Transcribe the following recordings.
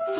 जय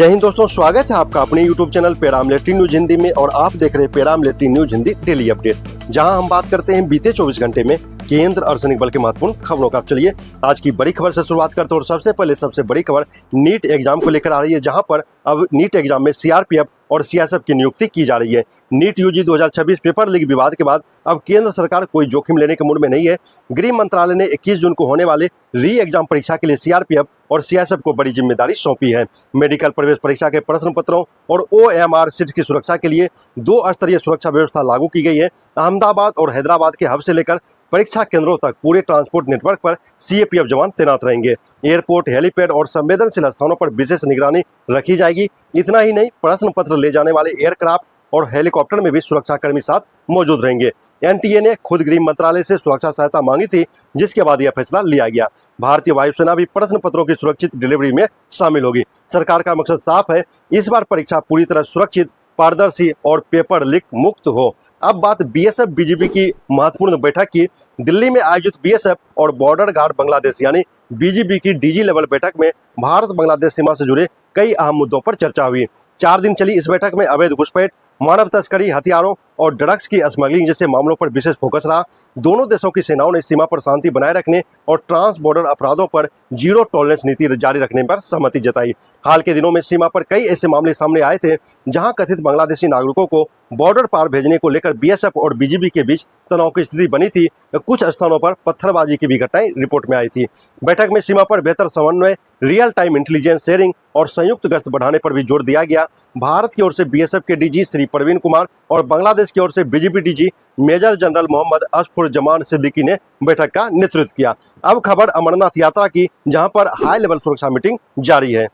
हिंद दोस्तों, स्वागत है आपका अपने YouTube channel paramilitary news Hindi में। और आप देख रहे हैं paramilitary news Hindi daily update, जहां हम बात करते हैं बीते 24 घंटे में केंद्र अर्धसैनिक बल के महत्वपूर्ण खबरों का। चलिए आज की बड़ी खबर से शुरुआत करते हैं। और सबसे पहले सबसे बड़ी खबर नीट एग्जाम को लेकर आ रही है, जहां पर अब नीट एग्जाम में सीआरपीएफ और सीएसएफ की नियुक्ति की जा रही है। नीट यूजी 2026 पेपर लीक विवाद के बाद अब केंद्र सरकार कोई जोखिम लेने के मूड में नहीं है। गृह मंत्रालय ने 21 जून को होने वाले री एग्जाम परीक्षा के लिए सीआरपीएफ और सीएसएफ को बड़ी जिम्मेदारी सौंपी है। मेडिकल प्रवेश परीक्षा के प्रश्न पत्रों और ओएमआर सीट की सुरक्षा के लिए 2 स्तरीय सुरक्षा व्यवस्था लागू की गई है। अहमदाबाद और हैदराबाद के हब से लेकर परीक्षा केंद्रों तक पूरे ट्रांसपोर्ट नेटवर्क पर सीएपीएफ जवान तैनात रहेंगे। एयरपोर्ट, हेलीपैड और संवेदनशील स्थानों पर विशेष निगरानी रखी जाएगी। इतना ही नहीं, प्रश्न पत्र ले जाने वाले एयरक्राफ्ट और हेलीकॉप्टर में भी सुरक्षाकर्मी साथ मौजूद रहेंगे। एनटीए ने खुद गृह मंत्रालय से सुरक्षा सहायता मांगी थी, जिसके बाद यह फैसला लिया गया। भारतीय वायुसेना भी प्रश्न पत्रों की सुरक्षित डिलीवरी में शामिल होगी। सरकार का मकसद साफ है, इस बार परीक्षा पूरी तरह सुरक्षित, पारदर्शी और पेपर लीक मुक्त हो। अब बात बीएसएफ बीजीबी की महत्वपूर्ण बैठक की। दिल्ली में आयोजित बीएसएफ और बॉर्डर गार्ड बांग्लादेश यानी बीजीबी की डीजी लेवल बैठक में भारत बांग्लादेश सीमा से जुड़े कई अहम मुद्दों पर चर्चा हुई। 4 दिन चली इस बैठक में अवैध घुसपैठ, मानव तस्करी, हथियारों और ड्रग्स की स्मगलिंग जैसे मामलों पर विशेष फोकस रहा। दोनों देशों की सेनाओं ने सीमा पर शांति बनाए रखने और ट्रांस बॉर्डर अपराधों पर जीरो टॉलरेंस नीति जारी रखने पर सहमति जताई। हाल के दिनों में सीमा पर कई ऐसे मामले सामने आए थे जहां कथित बांग्लादेशी नागरिकों को बॉर्डर पार भेजने को लेकर बीएसएफ और बीजीबी के बीच तनाव की स्थिति बनी थी। कुछ स्थानों पर पत्थरबाजी की भी घटनाएं रिपोर्ट में आई थी। बैठक में सीमा पर बेहतर समन्वय, रियल टाइम इंटेलिजेंस शेयरिंग और संयुक्त गश्त बढ़ाने पर भी जोर दिया गया। भारत की ओर से बीएसएफ के डीजी श्री प्रवीण कुमार और बांग्लादेश की ओर से BGB DG major general Mohammad Ashfur Zaman Siddiqui ने बैठक का नेतृत्व किया। अब खबर अमरनाथ यात्रा की, जहां पर हाई लेवल सुरक्षा मीटिंग जारी है।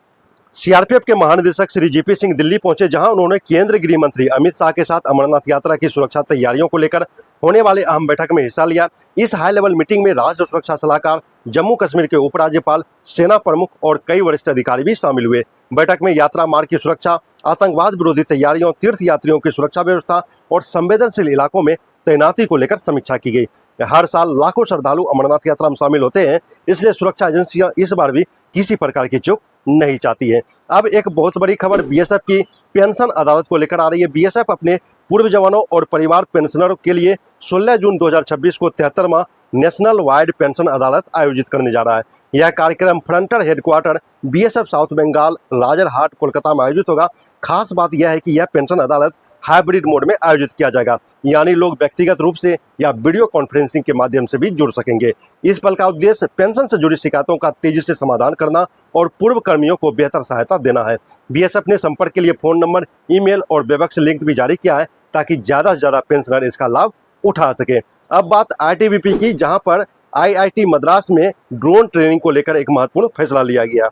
सीआरपीएफ के महानिदेशक श्री जीपी सिंह दिल्ली पहुंचे, जहां उन्होंने केंद्रीय गृह मंत्री अमित शाह के साथ अमरनाथ यात्रा की सुरक्षा तैयारियों को लेकर होने वाले अहम बैठक में हिस्सा लिया। इस हाई लेवल मीटिंग में राष्ट्रीय सुरक्षा सलाहकार, जम्मू कश्मीर के उपराज्यपाल, सेना प्रमुख और कई वरिष्ठ अधिकारी भी शामिल हुए। बैठक में यात्रा मार्ग की सुरक्षा, आतंकवाद विरोधी तैयारियों, तीर्थ यात्रियों की सुरक्षा व्यवस्था और संवेदनशील इलाकों में तैनाती को लेकर समीक्षा की गई। हर साल लाखों श्रद्धालु अमरनाथ यात्रा में शामिल होते हैं, इसलिए सुरक्षा एजेंसियां इस बार भी किसी प्रकार की चूक नहीं चाहती है। अब एक बहुत बड़ी खबर बीएसएफ की पेंशन अदालत को लेकर आ रही है। बीएसएफ अपने पूर्व जवानों और परिवार पेंशनरों के लिए 16 जून 2026 को 73वां नेशनल वाइड पेंशन अदालत आयोजित करने जा रहा है। यह कार्यक्रम frontier headquarter BSF south Bengal, Rajarhat, Kolkata में आयोजित होगा। खास बात यह है कि यह पेंशन अदालत हाइब्रिड मोड में आयोजित किया जाएगा, यानी लोग व्यक्तिगत रूप से या वीडियो कॉन्फ्रेंसिंग के माध्यम से भी जुड़ सकेंगे। इस पल का उद्देश्य पेंशन से जुड़ी शिकायतों का तेजी से समाधान करना और पूर्व कर्मियों को बेहतर सहायता देना है। बीएसएफ ने संपर्क के लिए फोन नंबर, ईमेल और वेबएक्स लिंक भी जारी किया है, ताकि ज्यादा से ज्यादा पेंशनर इसका लाभ उठा सके। अब बात आईटीबीपी की, जहां पर आईआईटी मद्रास में ड्रोन ट्रेनिंग को लेकर एक महत्वपूर्ण फैसला लिया गया।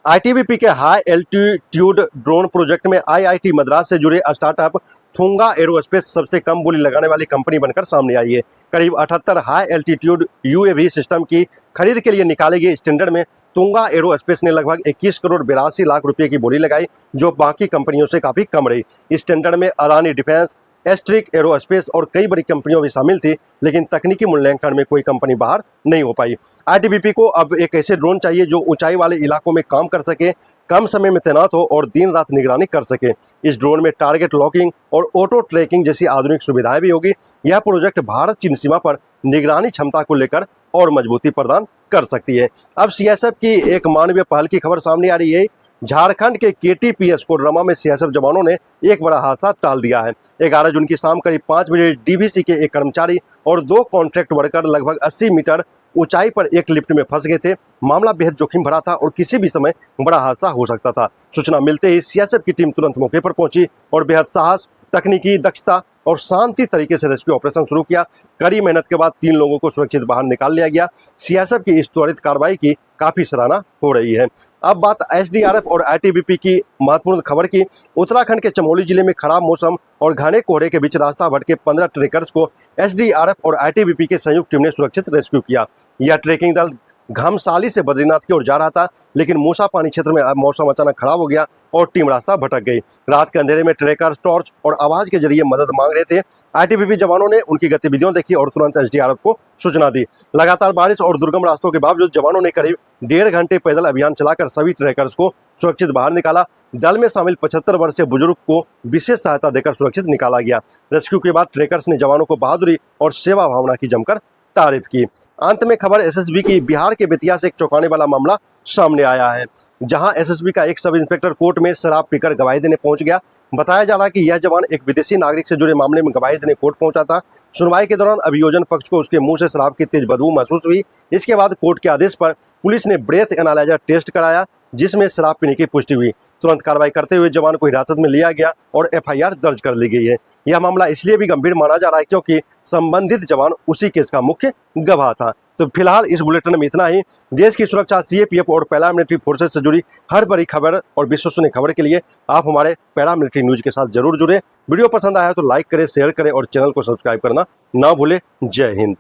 आईटीबीपी के हाई एल्टीट्यूड ड्रोन प्रोजेक्ट में आईआईटी मद्रास से जुड़े स्टार्टअप थुंगा एरोस्पेस सबसे कम बोली लगाने वाली कंपनी बनकर सामने आई है। करीब 78 हाई एल्टीट्यूड यूएवी सिस्टम की खरीद के लिए निकाले गए इस टेंडर में थुंगा एरोस्पेस ने लगभग 21 करोड़ 82 लाख रुपए की बोली लगाई, जो बाकी कंपनियों से काफी कम रही। इस टेंडर में अदानी डिफेंस, एस्ट्रिक एरोस्पेस और कई बड़ी कंपनियों भी शामिल थी, लेकिन तकनीकी मूल्यांकन में कोई कंपनी बाहर नहीं हो पाई। आईटीबीपी को अब एक ऐसे ड्रोन चाहिए जो ऊंचाई वाले इलाकों में काम कर सके, कम समय में तैनात हो और दिन रात निगरानी कर सके। इस ड्रोन में टारगेट लॉकिंग और ऑटो ट्रैकिंग जैसी आधुनिक सुविधाएं भी होगी। यह प्रोजेक्ट भारत चीन सीमा पर निगरानी क्षमता को लेकर और मजबूती प्रदान कर सकती है। अब सीएसएफ की एक मानवीय पहल की खबर सामने आ रही है। झारखंड के केटीपीएस कोडरमा में सीएसएफ जवानों ने एक बड़ा हादसा टाल दिया है। 11 जून की शाम करीब 5 बजे डीवीसी के एक कर्मचारी और 2 कॉन्ट्रैक्ट वर्कर लगभग 80 मीटर ऊंचाई पर एक लिफ्ट में फंस गए थे। मामला बेहद जोखिम भरा था और किसी भी समय बड़ा हादसा हो सकता था। सूचना मिलते ही सीएसएफ की टीम तुरंत मौके पर पहुंची और बेहद साहस, तकनीकी दक्षता और शांति तरीके से रेस्क्यू ऑपरेशन शुरू किया। कड़ी मेहनत के बाद 3 लोगों को सुरक्षित बाहर निकाल लिया गया। सीएसएफ की इस त्वरित कार्रवाई की काफी सराहना हो रही है। अब बात एसडीआरएफ और आईटीबीपी की महत्वपूर्ण खबर की। उत्तराखंड के चमोली जिले में खराब मौसम और घने कोहरे के बीच रास्ता भटके 15 ट्रेकर्स को एसडीआरएफ और आईटीबीपी के संयुक्त टीम ने सुरक्षित रेस्क्यू किया। यह ट्रेकिंग दल घमसाली से बद्रीनाथ की ओर जा रहा था, लेकिन मूसा पानी क्षेत्र में मौसम अचानक खराब हो गया और टीम रास्ता भटक गई। रात के अंधेरे में ट्रेकर, टॉर्च और आवाज के जरिए मदद मांग रहे थे। आईटीबीपी जवानों ने उनकी गतिविधियों देखी और तुरंत एसडीआरएफ को सूचना दी। लगातार बारिश और दुर्गम रास्तों के बावजूद जवानों ने करीब 1.5 घंटे पैदल अभियान चलाकर सभी ट्रैकर्स को सुरक्षित बाहर निकाला। दल में शामिल 75 वर्षीय बुजुर्ग को विशेष सहायता देकर सुरक्षित निकाला गया। रेस्क्यू के बाद ट्रैकर्स ने जवानों को बहादुरी और सेवा भावना की जमकर तारीफ की। अंत में खबर एसएसबी की। बिहार के बेतिया से एक चौंकाने वाला मामला सामने आया है, जहां एसएसबी का एक सब इंस्पेक्टर कोर्ट में शराब पीकर गवाही देने पहुंच गया। बताया जा रहा है कि यह जवान एक विदेशी नागरिक से जुड़े मामले में गवाही देने कोर्ट पहुंचा था। सुनवाई के दौरान अभियोजन पक्ष को उसके मुंह से शराब की तेज बदबू महसूस हुई। इसके बाद कोर्ट के आदेश पर पुलिस ने ब्रेथ एनालाइजर टेस्ट कराया, जिसमें शराब पीने की पुष्टि हुई। तुरंत कार्रवाई करते हुए जवान को हिरासत में लिया गया और एफआईआर दर्ज कर ली गई है। यह मामला इसलिए भी गंभीर माना जा रहा है क्योंकि संबंधित जवान उसी केस का मुख्य गवाह था। तो फिलहाल इस बुलेटिन में इतना ही। देश की सुरक्षा, सीएपीएफ और पैरामिलिट्री फोर्सेज से जुड़ी हर बड़ी खबर और विश्वसनीय खबर के लिए आप हमारे पैरामिलिट्री न्यूज के साथ जरूर जुड़े। वीडियो पसंद आया तो लाइक करें, शेयर करें और चैनल को सब्सक्राइब करना ना भूलें। जय हिंद।